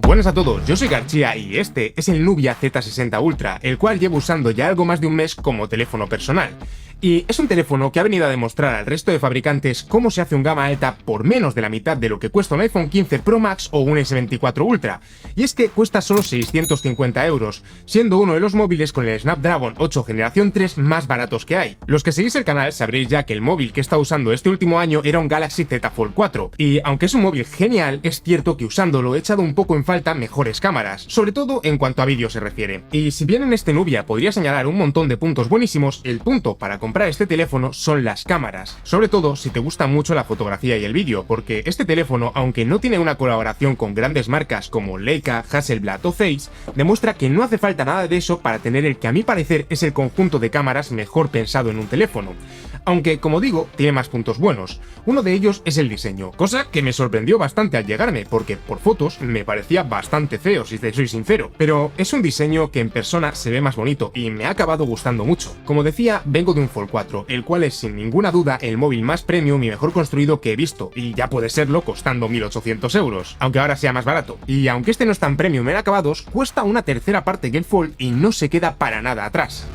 Buenas a todos, yo soy García y este es el Nubia Z60 Ultra, el cual llevo usando ya algo más de un mes como teléfono personal. Y es un teléfono que ha venido a demostrar al resto de fabricantes cómo se hace un gama alta por menos de la mitad de lo que cuesta un iPhone 15 Pro Max o un S24 Ultra. Y es que cuesta solo 650 euros, siendo uno de los móviles con el Snapdragon 8 generación 3 más baratos que hay. Los que seguís el canal sabréis ya que el móvil que he estado usando este último año era un Galaxy Z Fold 4, y aunque es un móvil genial, es cierto que usándolo he echado un poco en falta mejores cámaras, sobre todo en cuanto a vídeo se refiere. Y si bien en este Nubia podría señalar un montón de puntos buenísimos, el punto para comprar este teléfono son las cámaras, sobre todo si te gusta mucho la fotografía y el vídeo, porque este teléfono, aunque no tiene una colaboración con grandes marcas como Leica, Hasselblad o Zeiss, demuestra que no hace falta nada de eso para tener el que a mi parecer es el conjunto de cámaras mejor pensado en un teléfono. Aunque, como digo, tiene más puntos buenos. Uno de ellos es el diseño, cosa que me sorprendió bastante al llegarme, porque por fotos me parecía bastante feo, si te soy sincero. Pero es un diseño que en persona se ve más bonito y me ha acabado gustando mucho. Como decía, vengo de un Fold 4, el cual es sin ninguna duda el móvil más premium y mejor construido que he visto, y ya puede serlo costando 1800 euros, aunque ahora sea más barato. Y aunque este no es tan premium en acabados, cuesta una tercera parte que el Fold y no se queda para nada atrás.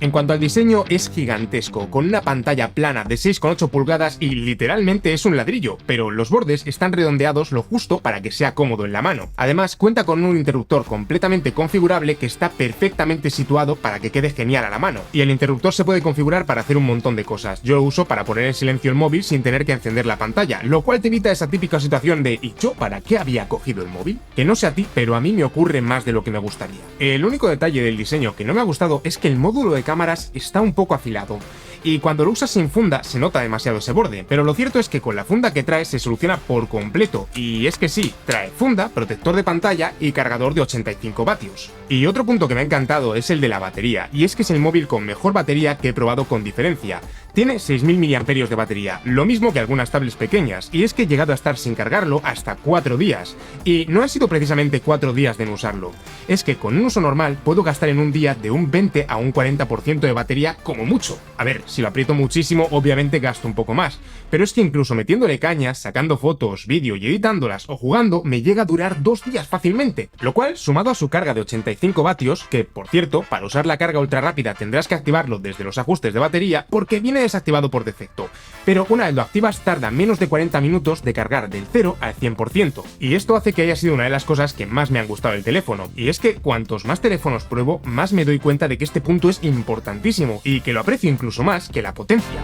En cuanto al diseño, es gigantesco, con una pantalla plana de 6,8 pulgadas y literalmente es un ladrillo, pero los bordes están redondeados lo justo para que sea cómodo en la mano. Además, cuenta con un interruptor completamente configurable que está perfectamente situado para que quede genial a la mano, y el interruptor se puede configurar para hacer un montón de cosas. Yo lo uso para poner en silencio el móvil sin tener que encender la pantalla, lo cual te evita esa típica situación de ¿y yo para qué había cogido el móvil? Que no sé a ti, pero a mí me ocurre más de lo que me gustaría. El único detalle del diseño que no me ha gustado es que el módulo de cámaras está un poco afilado, y cuando lo usas sin funda se nota demasiado ese borde, pero lo cierto es que con la funda que trae se soluciona por completo, y es que sí, trae funda, protector de pantalla y cargador de 85 vatios. Y otro punto que me ha encantado es el de la batería, y es que es el móvil con mejor batería que he probado con diferencia. Tiene 6000 mAh de batería, lo mismo que algunas tablets pequeñas, y es que he llegado a estar sin cargarlo hasta 4 días. Y no han sido precisamente 4 días de no usarlo, es que con un uso normal puedo gastar en un día de un 20 a un 40% de batería como mucho. A ver, si lo aprieto muchísimo obviamente gasto un poco más, pero es que incluso metiéndole cañas, sacando fotos, vídeo y editándolas o jugando, me llega a durar 2 días fácilmente, lo cual sumado a su carga de 85 vatios, que por cierto, para usar la carga ultra rápida tendrás que activarlo desde los ajustes de batería porque viene desactivado por defecto, pero una vez lo activas tarda menos de 40 minutos de cargar del 0 al 100%, y esto hace que haya sido una de las cosas que más me han gustado del teléfono, y es que cuantos más teléfonos pruebo, más me doy cuenta de que este punto es importantísimo, y que lo aprecio incluso más que la potencia.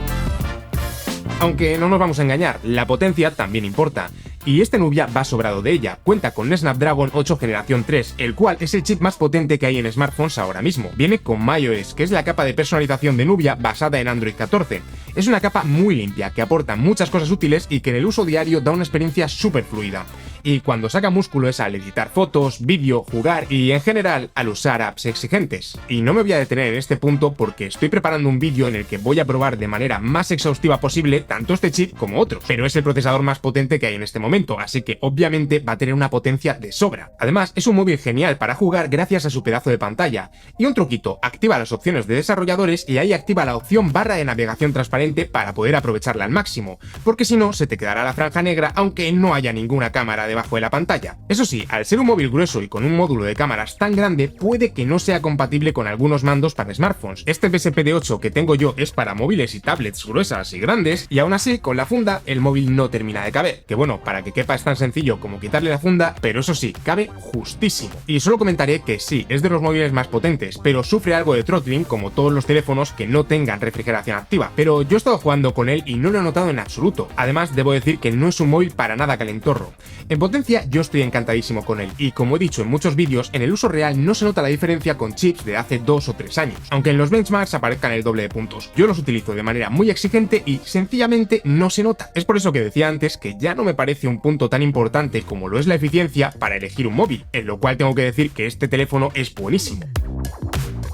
Aunque no nos vamos a engañar, la potencia también importa. Y este Nubia va sobrado de ella, cuenta con Snapdragon 8 generación 3, el cual es el chip más potente que hay en smartphones ahora mismo. Viene con MyOS, que es la capa de personalización de Nubia basada en Android 14. Es una capa muy limpia, que aporta muchas cosas útiles y que en el uso diario da una experiencia súper fluida. Y cuando saca músculo es al editar fotos, vídeo, jugar y en general al usar apps exigentes. Y no me voy a detener en este punto porque estoy preparando un vídeo en el que voy a probar de manera más exhaustiva posible tanto este chip como otros, pero es el procesador más potente que hay en este momento, así que obviamente va a tener una potencia de sobra. Además, es un móvil genial para jugar gracias a su pedazo de pantalla. Y un truquito, activa las opciones de desarrolladores y ahí activa la opción barra de navegación transparente para poder aprovecharla al máximo, porque si no se te quedará la franja negra aunque no haya ninguna cámara debajo de la pantalla. Eso sí, al ser un móvil grueso y con un módulo de cámaras tan grande, puede que no sea compatible con algunos mandos para smartphones. Este BSPD8 que tengo yo es para móviles y tablets gruesas y grandes, y aún así, con la funda, el móvil no termina de caber. Que bueno, para que quepa es tan sencillo como quitarle la funda, pero eso sí, cabe justísimo. Y solo comentaré que sí, es de los móviles más potentes, pero sufre algo de throttling como todos los teléfonos que no tengan refrigeración activa. Pero yo he estado jugando con él y no lo he notado en absoluto. Además, debo decir que no es un móvil para nada calentorro. En potencia, yo estoy encantadísimo con él, y como he dicho en muchos vídeos, en el uso real no se nota la diferencia con chips de hace 2 o 3 años, aunque en los benchmarks aparezcan el doble de puntos. Yo los utilizo de manera muy exigente y sencillamente no se nota. Es por eso que decía antes que ya no me parece un punto tan importante como lo es la eficiencia para elegir un móvil, en lo cual tengo que decir que este teléfono es buenísimo.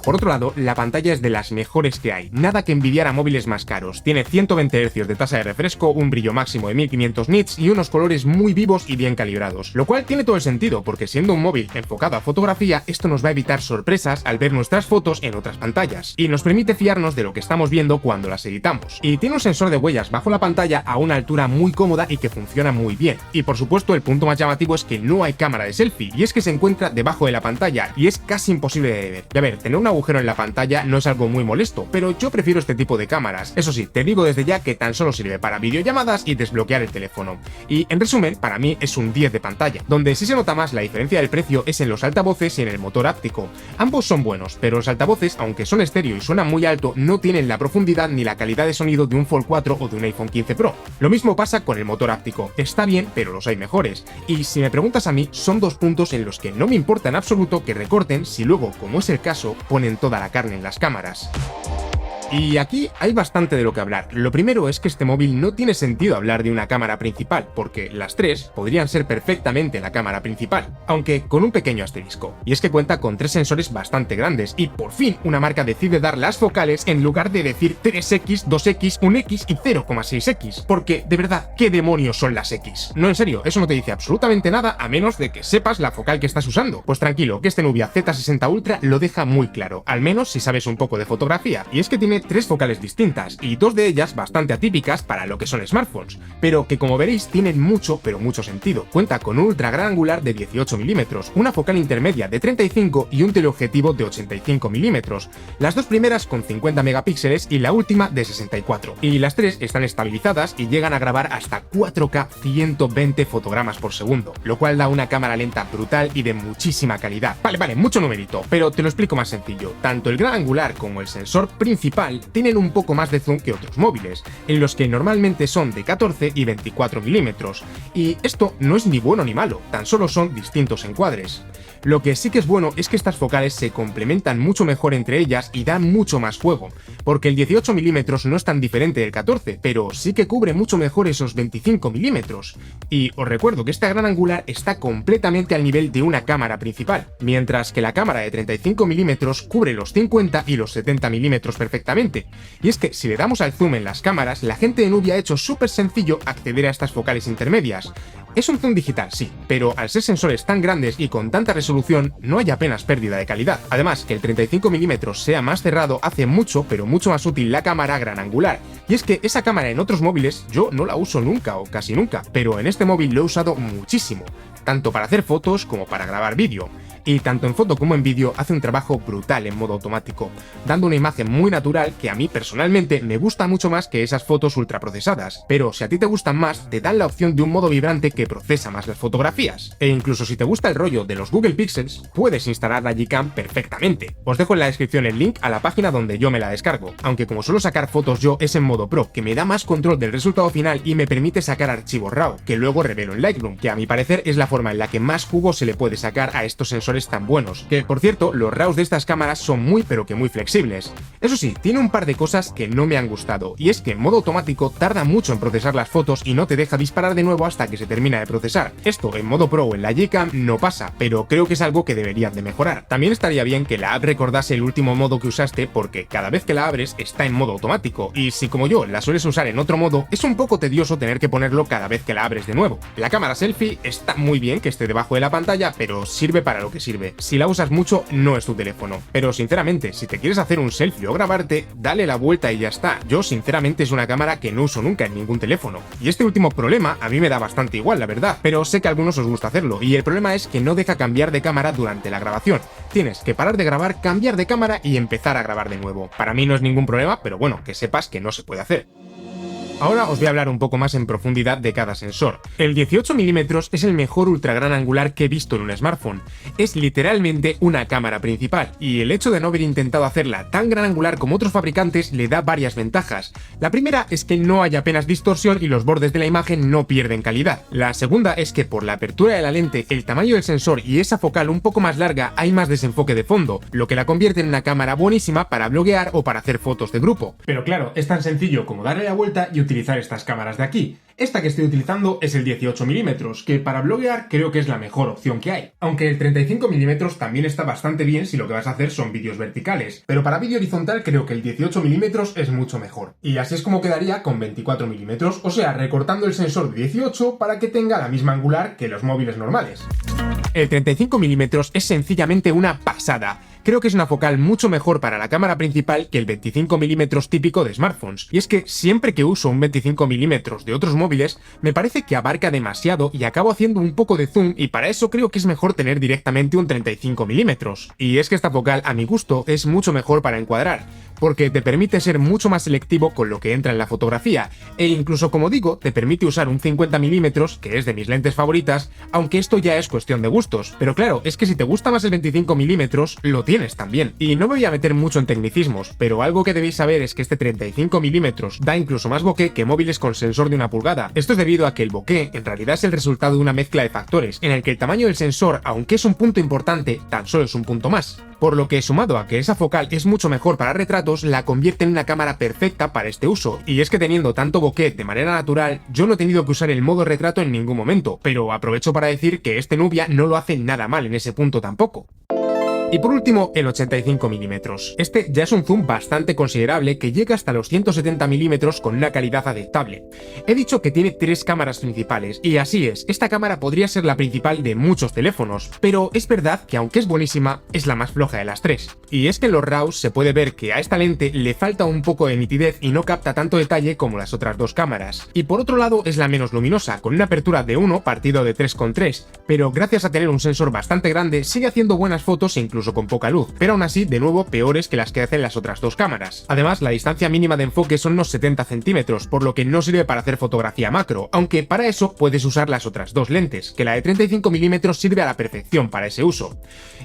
Por otro lado, la pantalla es de las mejores que hay, nada que envidiar a móviles más caros. Tiene 120 Hz de tasa de refresco, un brillo máximo de 1500 nits y unos colores muy vivos y bien calibrados, lo cual tiene todo el sentido porque siendo un móvil enfocado a fotografía, esto nos va a evitar sorpresas al ver nuestras fotos en otras pantallas y nos permite fiarnos de lo que estamos viendo cuando las editamos. Y tiene un sensor de huellas bajo la pantalla a una altura muy cómoda y que funciona muy bien. Y por supuesto el punto más llamativo es que no hay cámara de selfie y es que se encuentra debajo de la pantalla y es casi imposible de ver. Y a ver, tener un agujero en la pantalla no es algo muy molesto, pero yo prefiero este tipo de cámaras. Eso sí, te digo desde ya que tan solo sirve para videollamadas y desbloquear el teléfono. Y en resumen, para mí es un 10 de pantalla. Donde sí se nota más la diferencia del precio es en los altavoces y en el motor áptico. Ambos son buenos, pero los altavoces, aunque son estéreo y suenan muy alto, no tienen la profundidad ni la calidad de sonido de un Fold 4 o de un iPhone 15 Pro. Lo mismo pasa con el motor áptico. Está bien, pero los hay mejores. Y si me preguntas a mí, son dos puntos en los que no me importa en absoluto que recorten si luego, como es el caso, ponen toda la carne en las cámaras. Y aquí hay bastante de lo que hablar. Lo primero es que este móvil no tiene sentido hablar de una cámara principal, porque las tres podrían ser perfectamente la cámara principal, aunque con un pequeño asterisco. Y es que cuenta con 3 sensores bastante grandes, y por fin una marca decide dar las focales en lugar de decir 3x, 2x, 1x y 0,6x. Porque, de verdad, ¿qué demonios son las X? No, en serio, eso no te dice absolutamente nada a menos de que sepas la focal que estás usando. Pues tranquilo, que este Nubia Z60 Ultra lo deja muy claro, al menos si sabes un poco de fotografía, y es que tiene 3 focales distintas, y 2 de ellas bastante atípicas para lo que son smartphones, pero que como veréis tienen mucho, pero mucho sentido. Cuenta con un ultra gran angular de 18 mm, una focal intermedia de 35 y un teleobjetivo de 85 mm, las dos primeras con 50 megapíxeles y la última de 64, y las tres están estabilizadas y llegan a grabar hasta 4K 120 fotogramas por segundo, lo cual da una cámara lenta brutal y de muchísima calidad. Vale, mucho numerito, pero te lo explico más sencillo. Tanto el gran angular como el sensor principal tienen un poco más de zoom que otros móviles, en los que normalmente son de 14 y 24 milímetros, y esto no es ni bueno ni malo, tan solo son distintos encuadres. Lo que sí que es bueno es que estas focales se complementan mucho mejor entre ellas y dan mucho más juego, porque el 18 mm no es tan diferente del 14, pero sí que cubre mucho mejor esos 25 mm. Y os recuerdo que esta gran angular está completamente al nivel de una cámara principal, mientras que la cámara de 35 mm cubre los 50 y los 70 mm perfectamente. Y es que si le damos al zoom en las cámaras, la gente de Nubia ha hecho súper sencillo acceder a estas focales intermedias. Es un zoom digital, sí, pero al ser sensores tan grandes y con tanta resolución, no hay apenas pérdida de calidad. Además, que el 35 mm sea más cerrado hace mucho, pero mucho más útil la cámara gran angular. Y es que esa cámara en otros móviles yo no la uso nunca o casi nunca, pero en este móvil lo he usado muchísimo, tanto para hacer fotos como para grabar vídeo. Y tanto en foto como en vídeo hace un trabajo brutal en modo automático, dando una imagen muy natural que a mí personalmente me gusta mucho más que esas fotos ultraprocesadas, pero si a ti te gustan más, te dan la opción de un modo vibrante que procesa más las fotografías. E incluso si te gusta el rollo de los Google Pixels, puedes instalar la Gcam perfectamente. Os dejo en la descripción el link a la página donde yo me la descargo, aunque como suelo sacar fotos yo es en modo Pro, que me da más control del resultado final y me permite sacar archivos RAW, que luego revelo en Lightroom, que a mi parecer es la forma en la que más jugo se le puede sacar a estos sensores tan buenos, que por cierto los RAWs de estas cámaras son muy pero que muy flexibles. Eso sí, tiene un par de cosas que no me han gustado, y es que en modo automático tarda mucho en procesar las fotos y no te deja disparar de nuevo hasta que se termina de procesar. Esto en modo Pro o en la Gcam no pasa, pero creo que es algo que deberían de mejorar. También estaría bien que la app recordase el último modo que usaste, porque cada vez que la abres está en modo automático, y si como yo la sueles usar en otro modo, es un poco tedioso tener que ponerlo cada vez que la abres de nuevo. La cámara selfie está muy bien que esté debajo de la pantalla, pero sirve para lo que sirve. Si la usas mucho, no es tu teléfono. Pero sinceramente, si te quieres hacer un selfie o grabarte, dale la vuelta y ya está. Yo sinceramente es una cámara que no uso nunca en ningún teléfono. Y este último problema a mí me da bastante igual, la verdad, pero sé que a algunos os gusta hacerlo, y el problema es que no deja cambiar de cámara durante la grabación. Tienes que parar de grabar, cambiar de cámara y empezar a grabar de nuevo. Para mí no es ningún problema, pero bueno, que sepas que no se puede hacer. Ahora os voy a hablar un poco más en profundidad de cada sensor. El 18 mm es el mejor ultra gran angular que he visto en un smartphone. Es literalmente una cámara principal, y el hecho de no haber intentado hacerla tan gran angular como otros fabricantes le da varias ventajas. La primera es que no hay apenas distorsión y los bordes de la imagen no pierden calidad. La segunda es que por la apertura de la lente, el tamaño del sensor y esa focal un poco más larga hay más desenfoque de fondo, lo que la convierte en una cámara buenísima para bloguear o para hacer fotos de grupo. Pero claro, es tan sencillo como darle la vuelta y utilizar estas cámaras de aquí. Esta que estoy utilizando es el 18mm, que para bloguear creo que es la mejor opción que hay. Aunque el 35mm también está bastante bien si lo que vas a hacer son vídeos verticales, pero para vídeo horizontal creo que el 18mm es mucho mejor. Y así es como quedaría con 24mm, o sea, recortando el sensor de 18 para que tenga la misma angular que los móviles normales. El 35mm es sencillamente una pasada. Creo que es una focal mucho mejor para la cámara principal que el 25mm típico de smartphones. Y es que siempre que uso un 25mm de otros móviles, me parece que abarca demasiado y acabo haciendo un poco de zoom, y para eso creo que es mejor tener directamente un 35mm. Y es que esta focal, a mi gusto, es mucho mejor para encuadrar, porque te permite ser mucho más selectivo con lo que entra en la fotografía, e incluso, como digo, te permite usar un 50mm, que es de mis lentes favoritas, aunque esto ya es cuestión de gustos. Pero claro, es que si te gusta más el 25mm, lo tienes también. Y no me voy a meter mucho en tecnicismos, pero algo que debéis saber es que este 35mm da incluso más bokeh que móviles con sensor de 1 pulgada. Esto es debido a que el bokeh en realidad es el resultado de una mezcla de factores, en el que el tamaño del sensor, aunque es un punto importante, tan solo es un punto más. Por lo que, sumado a que esa focal es mucho mejor para retratos, la convierte en una cámara perfecta para este uso. Y es que teniendo tanto bokeh de manera natural, yo no he tenido que usar el modo retrato en ningún momento, pero aprovecho para decir que este Nubia no lo hace nada mal en ese punto tampoco. Y por último, el 85mm. Este ya es un zoom bastante considerable que llega hasta los 170mm con una calidad aceptable. He dicho que tiene 3 cámaras principales, y así es, esta cámara podría ser la principal de muchos teléfonos, pero es verdad que aunque es buenísima, es la más floja de las 3. Y es que en los RAWs se puede ver que a esta lente le falta un poco de nitidez y no capta tanto detalle como las otras 2 cámaras. Y por otro lado es la menos luminosa, con una apertura de 1 partido de 3,3, pero gracias a tener un sensor bastante grande sigue haciendo buenas fotos incluso con poca luz, pero aún así, de nuevo, peores que las que hacen las otras 2 cámaras. Además, la distancia mínima de enfoque son unos 70 centímetros, por lo que no sirve para hacer fotografía macro, aunque para eso puedes usar las otras 2 lentes, que la de 35mm sirve a la perfección para ese uso.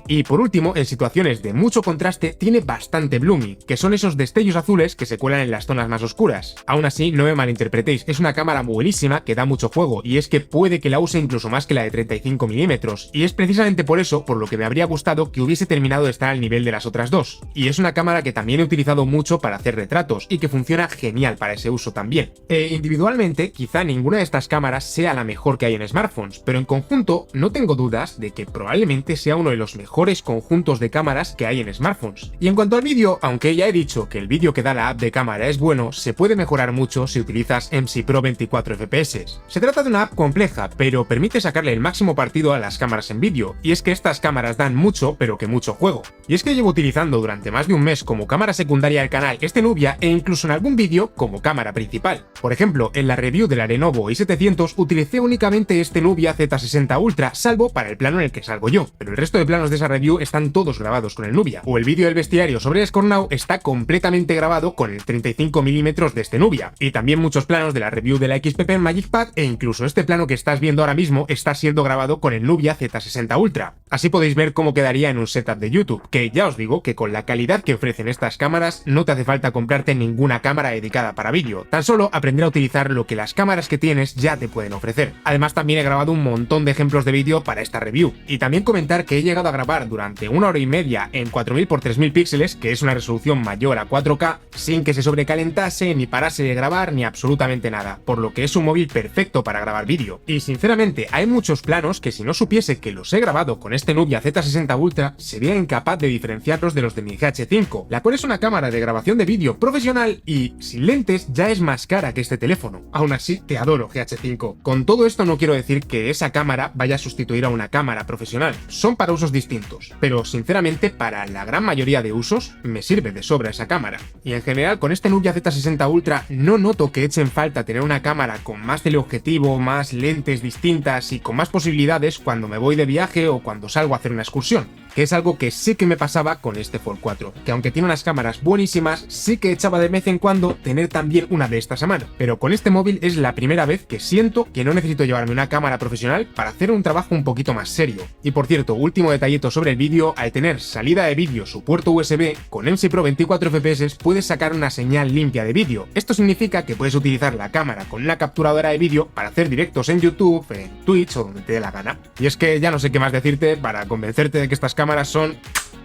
Y por último, en situaciones de mucho contraste, tiene bastante blooming, que son esos destellos azules que se cuelan en las zonas más oscuras. Aún así, no me malinterpretéis, es una cámara buenísima que da mucho juego, y es que puede que la use incluso más que la de 35mm, y es precisamente por eso por lo que me habría gustado que hubiese terminado de estar al nivel de las otras 2. Y es una cámara que también he utilizado mucho para hacer retratos, y que funciona genial para ese uso también. Individualmente, quizá ninguna de estas cámaras sea la mejor que hay en smartphones, pero en conjunto no tengo dudas de que probablemente sea uno de los mejores conjuntos de cámaras que hay en smartphones. Y en cuanto al vídeo, aunque ya he dicho que el vídeo que da la app de cámara es bueno, se puede mejorar mucho si utilizas MC Pro 24 FPS. Se trata de una app compleja, pero permite sacarle el máximo partido a las cámaras en vídeo, y es que estas cámaras dan mucho, pero que mucho juego. Y es que llevo utilizando durante más de un mes como cámara secundaria del canal este Nubia, e incluso en algún vídeo como cámara principal. Por ejemplo, en la review de la Lenovo i700 utilicé únicamente este Nubia Z60 Ultra, salvo para el plano en el que salgo yo, pero el resto de planos de esa review están todos grabados con el Nubia. O el vídeo del bestiario sobre el Scornau está completamente grabado con el 35mm de este Nubia. Y también muchos planos de la review de la XPP Magic Pad, e incluso este plano que estás viendo ahora mismo está siendo grabado con el Nubia Z60 Ultra. Así podéis ver cómo quedaría en un setup de YouTube, que ya os digo que con la calidad que ofrecen estas cámaras no te hace falta comprarte ninguna cámara dedicada para vídeo, tan solo aprender a utilizar lo que las cámaras que tienes ya te pueden ofrecer. Además, también he grabado un montón de ejemplos de vídeo para esta review, y también comentar que he llegado a grabar durante 1 hora y media en 4000 x 3000 píxeles, que es una resolución mayor a 4K, sin que se sobrecalentase, ni parase de grabar, ni absolutamente nada, por lo que es un móvil perfecto para grabar vídeo. Y sinceramente, hay muchos planos que si no supiese que los he grabado con este Nubia Z60 Ultra, sería incapaz de diferenciarlos de los de mi GH5, la cual es una cámara de grabación de vídeo profesional y, sin lentes, ya es más cara que este teléfono. Aún así, te adoro, GH5. Con todo esto no quiero decir que esa cámara vaya a sustituir a una cámara profesional, son para usos distintos, pero sinceramente para la gran mayoría de usos me sirve de sobra esa cámara. Y en general con este Nubia Z60 Ultra no noto que echen falta tener una cámara con más teleobjetivo, más lentes distintas y con más posibilidades cuando me voy de viaje o cuando salgo a hacer una excursión, que es algo que sí que me pasaba con este Fold 4, que aunque tiene unas cámaras buenísimas, sí que echaba de vez en cuando tener también una de estas a mano. Pero con este móvil es la primera vez que siento que no necesito llevarme una cámara profesional para hacer un trabajo un poquito más serio. Y por cierto, último detallito sobre el vídeo, al tener salida de vídeo su puerto USB, con MC Pro 24 FPS puedes sacar una señal limpia de vídeo. Esto significa que puedes utilizar la cámara con una capturadora de vídeo para hacer directos en YouTube, en Twitch o donde te dé la gana. Y es que ya no sé qué más decirte para convencerte de que estas cámaras son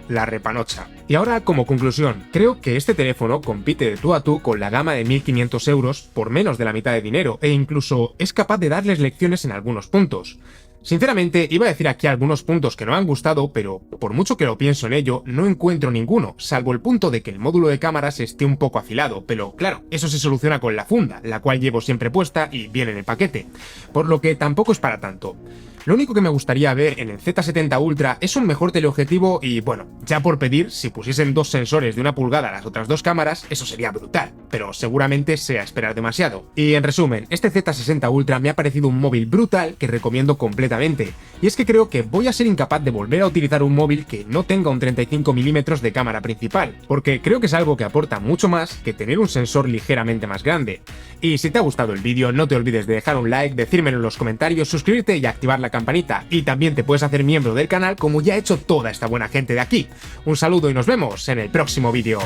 la repanocha. Y ahora, como conclusión, creo que este teléfono compite de tú a tú con la gama de 1.500 euros por menos de la mitad de dinero, e incluso es capaz de darles lecciones en algunos puntos. Sinceramente, iba a decir aquí algunos puntos que no me han gustado, pero por mucho que lo pienso en ello, no encuentro ninguno, salvo el punto de que el módulo de cámaras esté un poco afilado, pero claro, eso se soluciona con la funda, la cual llevo siempre puesta y viene en el paquete, por lo que tampoco es para tanto. Lo único que me gustaría ver en el Z70 Ultra es un mejor teleobjetivo y, bueno, ya por pedir, si pusiesen 2 sensores de 1 pulgada a las otras 2 cámaras, eso sería brutal, pero seguramente sea esperar demasiado. Y en resumen, este Z60 Ultra me ha parecido un móvil brutal que recomiendo completamente, y es que creo que voy a ser incapaz de volver a utilizar un móvil que no tenga un 35 mm de cámara principal, porque creo que es algo que aporta mucho más que tener un sensor ligeramente más grande. Y si te ha gustado el vídeo, no te olvides de dejar un like, decírmelo en los comentarios, suscribirte y activar la campanita, y también te puedes hacer miembro del canal como ya ha hecho toda esta buena gente de aquí. Un saludo y nos vemos en el próximo vídeo.